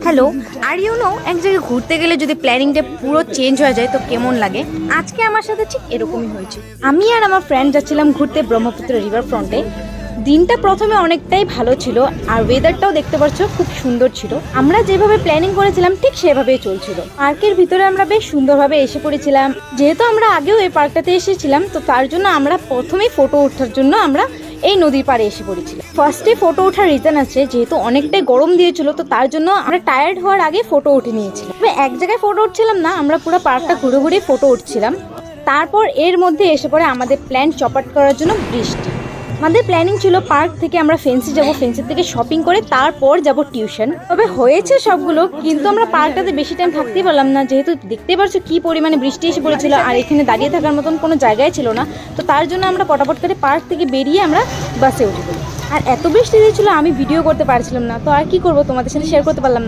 Hello, আর এক জায়গায় ঘুরতে গেলে যদি প্ল্যানিংটা পুরো চেঞ্জ হয়ে যায় তো কেমন লাগে। আজকে আমার সাথে ঠিক এরকমই হয়েছে। আমি আর আমার ফ্রেন্ড যাচ্ছিলাম ঘুরতে ব্রহ্মপুত্র রিভার ফ্রন্টে। দিনটা প্রথমে অনেকটাই ভালো ছিল আর ওয়েদারটাও দেখতে পাচ্ছ খুব সুন্দর ছিল। আমরা যেভাবে প্ল্যানিং করেছিলাম ঠিক সেভাবেই চলছিল। পার্কের ভিতরে আমরা বেশ সুন্দরভাবে এসে পড়েছিলাম। যেহেতু আমরা আগেও এই পার্কটাতে এসেছিলাম তো তার জন্য আমরা প্রথমেই ফটো ওঠার জন্য আমরা এই নদীর পাড়ে এসে পড়েছিলাম। ফার্স্টে ফটো ওঠার রিজন আছে, যেহেতু অনেকটাই গরম দিয়েছিল তো তার জন্য আমরা টায়ার্ড হওয়ার আগে ফটো উঠে নিয়েছিলাম। তবে এক জায়গায় ফটো উঠছিলাম না, আমরা পুরো পার্কটা ঘুরে ঘুরে ফটো উঠছিলাম। তারপর এর মধ্যে এসে পড়ে আমাদের প্ল্যান চপাট করার জন্য বৃষ্টি। আমাদের প্ল্যানিং ছিল পার্ক থেকে আমরা ফেন্সি যাব, ফেন্সির থেকে শপিং করে তারপর যাব টিউশন। তবে হয়েছে সবগুলো, কিন্তু আমরা পার্কটাতে বেশি টাইম থাকতেই পারলাম না, যেহেতু দেখতে পারছো কি পরিমাণে বৃষ্টি এসে পড়েছিল আর এখানে দাঁড়িয়ে থাকার মতন কোনো জায়গায় ছিল না। তো তার জন্য আমরা পটাপট করে পার্ক থেকে বেরিয়ে আমরা বাসে উঠে পড়ি। আর এত বৃষ্টি দিয়েছিল আমি ভিডিও করতে পারছিলাম না, তো আর কি করবো, তোমাদের সাথে শেয়ার করতে পারলাম না।